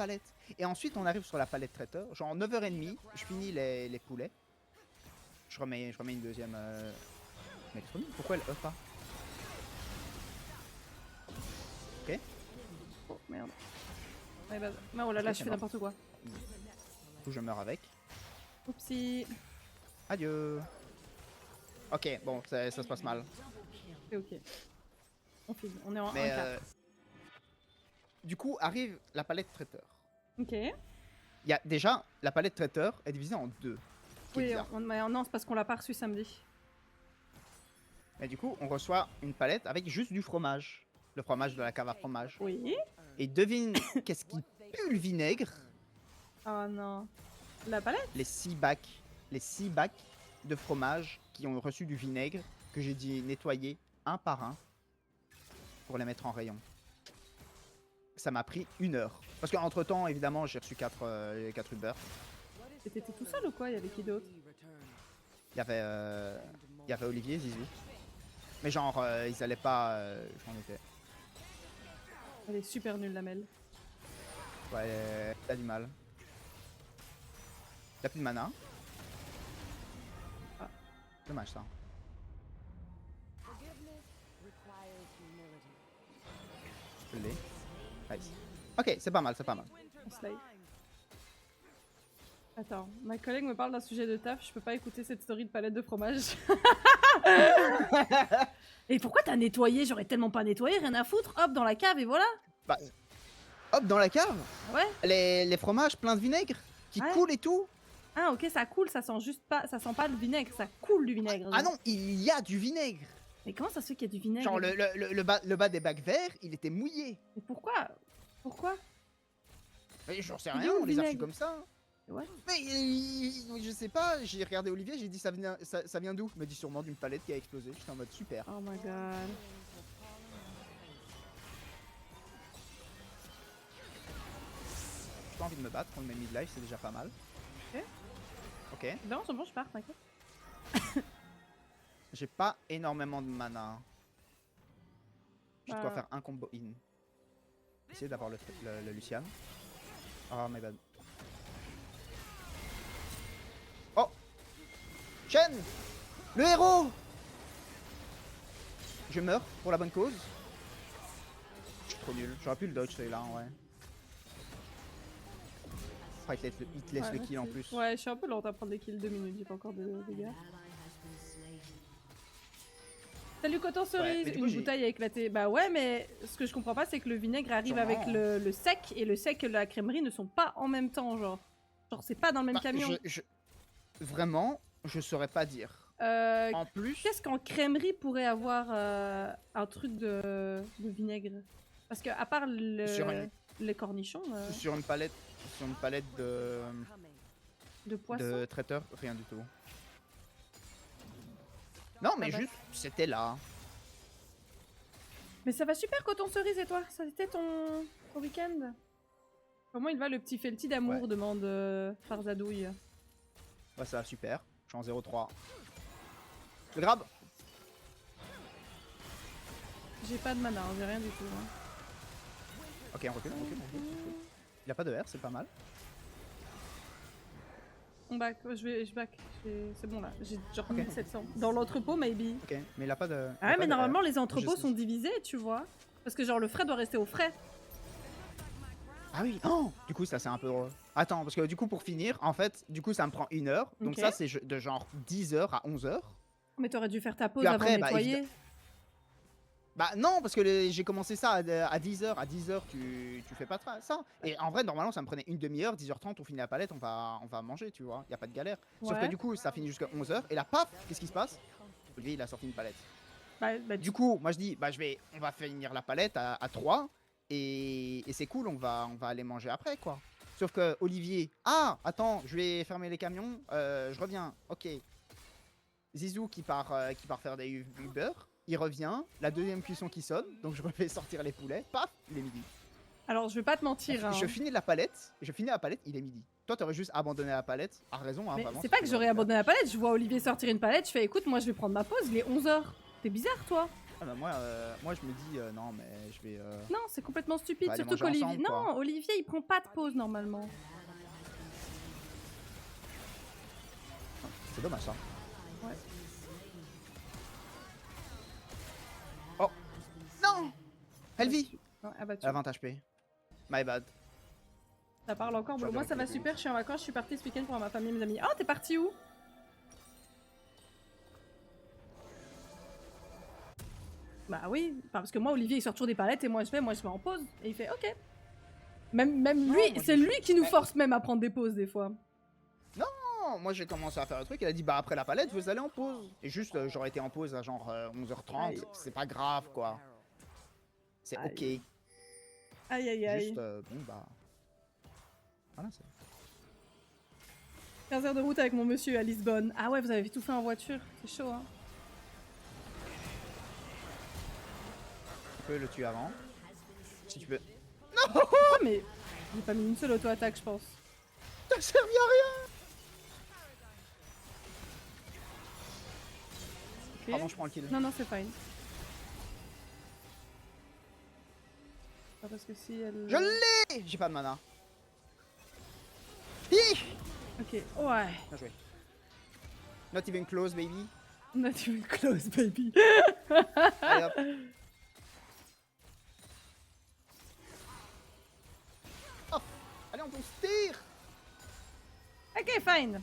palette. Et ensuite, on arrive sur la palette traiteur. Genre 9h30, je finis les poulets. Je remets une deuxième... Mais pourquoi elle up pas? Ok. Oh merde. Ouais, bah, oh là là, Ok, je fais n'importe quoi. Du coup, je meurs avec. Oupsie. Adieu. Ok, bon, ça se passe mal. C'est ok. On est en Mais 1-4. du coup, arrive la palette traiteur. Ok. Il y a déjà, la palette traiteur est divisée en deux. Oui, non, c'est parce qu'on l'a pas reçu samedi. Mais du coup, on reçoit une palette avec juste du fromage. Le fromage de la cave à fromage. Oui. Et devine qu'est-ce qui pue le vinaigre? Oh non. La palette? Les 6 bacs. Les 6 bacs de fromage qui ont reçu du vinaigre que j'ai dû nettoyer un par un pour les mettre en rayon. Ça m'a pris 1 heure. Parce qu'entre temps, évidemment, j'ai reçu 4 Uber. Et t'étais tout seul ou quoi? Il y avait qui d'autre? Il y avait Olivier, Zizou. Mais genre, ils allaient pas... j'en étais. Elle est super nulle, la Mel. Ouais, t'as du mal. T'as plus de mana. Ah. Dommage ça. Je l'ai. Nice. Ok, c'est pas mal, c'est pas mal. On slide. Attends, ma collègue me parle d'un sujet de taf, je peux pas écouter cette story de palette de fromage. Et pourquoi t'as nettoyé? J'aurais tellement pas nettoyé, rien à foutre. Hop, dans la cave et voilà. Bah, hop, dans la cave. Ouais. Les fromages pleins de vinaigre qui Ouais. coulent et tout. Ah ok, ça coule, ça sent juste pas, ça sent pas le vinaigre, ça coule du vinaigre. Ah genre. non, il y a du vinaigre. Mais comment ça se fait qu'il y a du vinaigre? Genre le bas des bacs verts, il était mouillé. Mais pourquoi? Pourquoi? Mais j'en sais Il est rien, où, on le les a reçus vinaigre? comme ça. Ouais. Mais je sais pas, j'ai regardé Olivier, j'ai dit ça vient d'où? Il me dit sûrement d'une palette qui a explosé. J'étais en mode super. Oh my god. J'ai pas envie de me battre, prendre mes mid-life, c'est déjà pas mal. Ok. Ok. Non, c'est bon, je pars, t'inquiète. J'ai pas énormément de mana. Je dois faire un combo in. Essayer d'avoir le Lucian. Oh my bad. Oh! Chen! Le héros! Je meurs pour la bonne cause. Je suis trop nul. J'aurais pu le dodge celui-là en vrai. Oh, il te laisse le kill en plus. Ouais, je suis un peu lente à prendre des kills 2 minutes, j'ai pas encore de dégâts. Salut Coton Cerise, Ouais, une bouteille a éclaté. Bah ouais, mais ce que je comprends pas, c'est que le vinaigre arrive avec le sec, et le sec et la crèmerie ne sont pas en même temps, genre. Genre, c'est pas dans le même camion. Vraiment, je saurais pas dire. En plus... Qu'est-ce qu'en crèmerie pourrait avoir un truc de vinaigre? Parce que à part les cornichons... Sur une palette de poisson. de traiteur, rien du tout. Non, mais juste, c'était là. Mais ça va super, Coton Cerise, et toi? Ça c'était ton week-end? Comment il va le petit felti d'amour, demande Farzadouille. Ouais, ça va super. Je suis en 0-3. Le grab. J'ai pas de mana, hein, j'ai rien du tout. Hein. Ok, on recule. Il a pas de R, c'est pas mal. On back, je back. C'est bon là, j'ai genre 1700. Dans l'entrepôt, maybe. Ok, mais il a pas de... Ah ouais, mais normalement les entrepôts sont divisés, tu vois. Parce que genre le frais doit rester au frais. Ah oui, oh, du coup ça c'est un peu... Attends, parce que du coup pour finir, en fait, du coup ça me prend 1 heure. Donc ça c'est de genre 10h à 11h. Mais t'aurais dû faire ta pause avant de nettoyer. Bah non, parce que j'ai commencé ça à 10h. À 10h, tu fais pas ça. Et en vrai, normalement, ça me prenait une demi-heure, 10h30, on finit la palette, on va manger, tu vois. Y a pas de galère. Sauf que du coup, ça finit jusqu'à 11h. Et là, paf, qu'est-ce qui se passe? Olivier, il a sorti une palette. Du coup, moi je dis, bah on va finir la palette à 3. Et c'est cool, on va aller manger après, quoi. Sauf que Olivier, ah, attends, je vais fermer les camions, je reviens, ok. Zizou qui part faire des Uber. Il revient, la deuxième cuisson qui sonne, donc je refais sortir les poulets, paf, il est midi. Alors je vais pas te mentir. Je finis la palette, il est midi. Toi t'aurais juste abandonné la palette, à raison, hein, mais vraiment. C'est pas que j'aurais abandonné la palette, je vois Olivier sortir une palette, je fais écoute, moi je vais prendre ma pause, il est 11h. T'es bizarre toi. Ah bah moi je me dis non mais je vais Non, c'est complètement stupide, aller surtout manger qu'Olivier... ensemble, Non, quoi. Olivier, il prend pas de pause normalement. C'est dommage ça. Ouais. Oh non, elle vit. Ouais, abattu. Avantage P. My bad. Ça parle encore. Bon, J'aurais moi dû ça va reculer plus super, je suis en vacances, je suis partie ce week-end pour ma famille et mes amis. Oh, t'es parti où? Bah oui, enfin, parce que moi Olivier il sort toujours des palettes et moi je vais en pause. Et il fait ok. Même Non, lui, moi, c'est j'ai lui fait- qui nous force même à prendre des pauses des fois. Non, moi j'ai commencé à faire le truc, elle a dit bah après la palette vous allez en pause. Et juste j'aurais été en pause à genre 11h30, Aïe. c'est pas grave quoi. C'est Aïe. ok. Aïe aïe aïe. Juste bon bah... Voilà c'est... 15 heures de route avec mon monsieur à Lisbonne. Ah ouais, vous avez tout fait en voiture, c'est chaud hein. Tu peux le tuer avant. Si tu peux... Ah mais j'ai pas mis une seule auto-attaque je pense. T'as servi à rien. Ok. Pardon je prends le kill. Non non c'est fine. Pas parce que si elle... Je l'ai. J'ai pas de mana. Hi. Ok, ouais. Bien joué. Not even close baby. Not even close baby. Allez hop. Hop. Allez on peut se tire. Ok fine.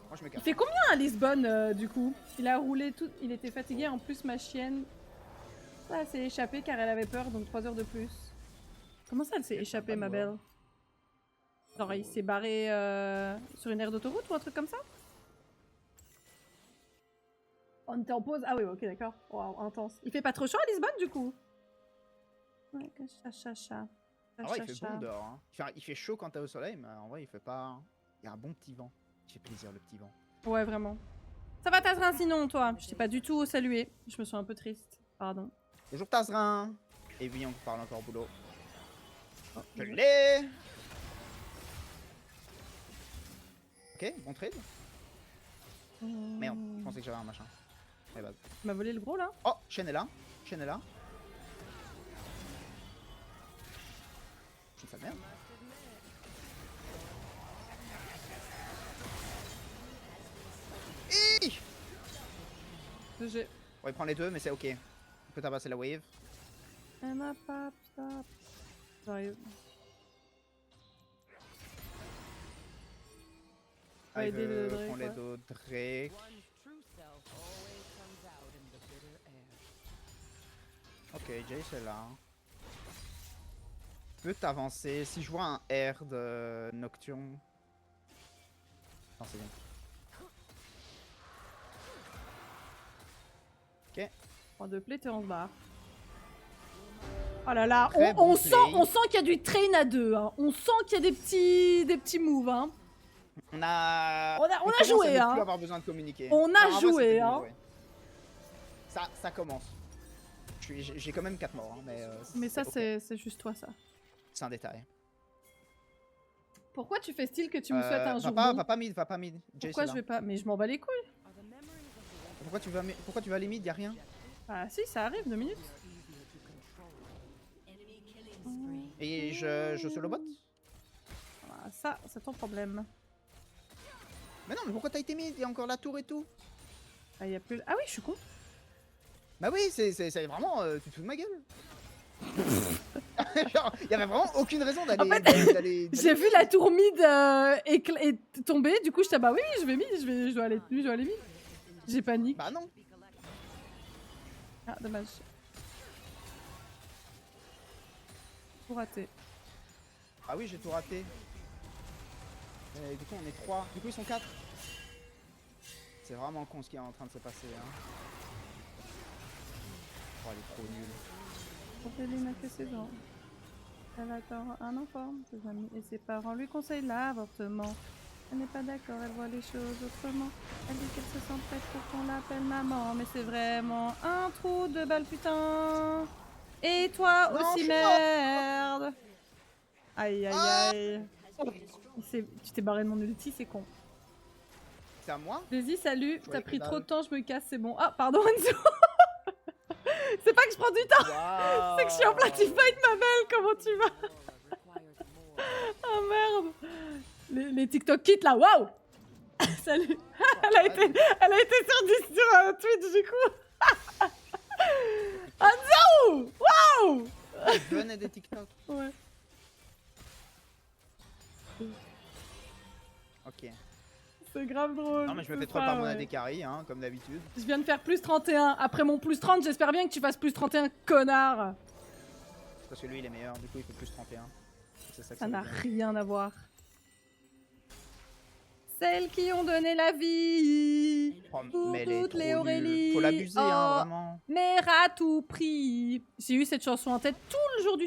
Moi je me Il casse. fait combien à Lisbonne du coup? Il a roulé tout, il était fatigué en plus ma chienne. Ça s'est échappée car elle avait peur donc 3 heures de plus. Comment ça elle s'est échappée ma belle? Genre il s'est barré sur une aire d'autoroute ou un truc comme ça? On était en pause? Ah oui ok d'accord. Waouh intense. Il fait pas trop chaud à Lisbonne du coup? Ouais que cha. En vrai, il fait bon dehors. Hein. Il fait chaud quand t'es au soleil, mais en vrai, il fait pas. Il y a un bon petit vent. Il fait plaisir le petit vent. Ouais, vraiment. Ça va, Tazrin, sinon, toi? Je t'ai pas du tout salué. Je me sens un peu triste. Pardon. Bonjour Tazrin. Et oui, on parle encore boulot. Oh, Je l'ai. Ok, bon trade. Merde, je pensais que j'avais un machin. Ouais, bah. Tu m'as volé le gros, là? Oh, Shen est là. Shen est là. Je suis une sale merde. Hi. J'ai... Ouais, il prend les deux, mais c'est ok. On peut tabasser la wave. J'arrive. Ah, il aider le veut Drake, qu'on ouais. l'aide au Drake. Ok, Jace est là. Tu peux t'avancer. Si je vois un R de Nocturne. Non, c'est bon. Ok. Prends deux plays, t'es en barre. Oh là là, Très on bon sent, play. on sent qu'il y a du train à deux. Hein. On sent qu'il y a des petits moves. Hein. On a On a joué, à ne hein. plus avoir besoin de communiquer. On a en vrai, joué, c'était hein. bon, ouais. Ça commence. J'ai quand même 4 morts, hein, Mais ça, ok. c'est juste toi, ça. C'est un détail. Pourquoi tu fais style que tu me souhaites un jour va bon? pas mid, va pas mid. Jace Pourquoi est je là. vais pas? Mais je m'en bats les couilles. Pourquoi tu vas aller mid? Y'a rien. Ah si, ça arrive, 2 minutes. Et je solo bot. Ah, ça, c'est ton problème. Mais non, mais pourquoi t'as été mid? Y'a encore la tour et tout. Ah, y a plus... ah oui, je suis con. Bah oui, c'est vraiment... tu te fous de ma gueule. Genre, y avait vraiment aucune raison d'aller... En fait, j'ai vu la tour mid tomber, du coup j'étais bah oui, je vais mid, je dois aller mid. J'ai panique. Bah non. Ah, dommage. Tout raté. Ah oui, j'ai tout raté. Du coup, on est 3. Du coup, ils sont 4. C'est vraiment con ce qui est en train de se passer. Hein. Oh, elle est trop nulle. Ophélie n'a que 16 ans. Elle attend un enfant, ses amis et ses parents lui conseillent l'avortement. Elle n'est pas d'accord, elle voit les choses autrement. Elle dit qu'elle se sent prête pour qu'on l'appelle maman, mais c'est vraiment un trou de balle putain. Et toi Non, je aussi suis merde. Aïe aïe aïe. Tu t'es barré de mon ulti, c'est con. C'est à moi? Daisy, salut, Je t'as voyais pris que trop de dalle. temps, je me casse, c'est bon. Ah, pardon Enzo. que je prends du temps. Waouh. C'est que je suis en plein teamfight, ma belle. Comment tu vas? Oh merde. Les TikTok kits là, waouh. Salut. Elle a été sur Twitch du coup. Hanzo. Waouh. Je venais des TikTok. Ouais. Ok. C'est grave drôle. Non mais je me c'est fais trop ça, par mon ouais. AD carry, hein, comme d'habitude. Je viens de faire plus 31. Après mon plus 30, j'espère bien que tu fasses plus 31, connard. Parce que lui il est meilleur, du coup il fait plus 31. C'est ça que Ça veut n'a dire. rien à voir. Celles qui ont donné la vie. Oh, Pour mais elle est toutes trop les nulle. Aurélie. Faut l'abuser, Oh, hein, vraiment. Mère à tout prix. J'ai eu cette chanson en tête tout le jour du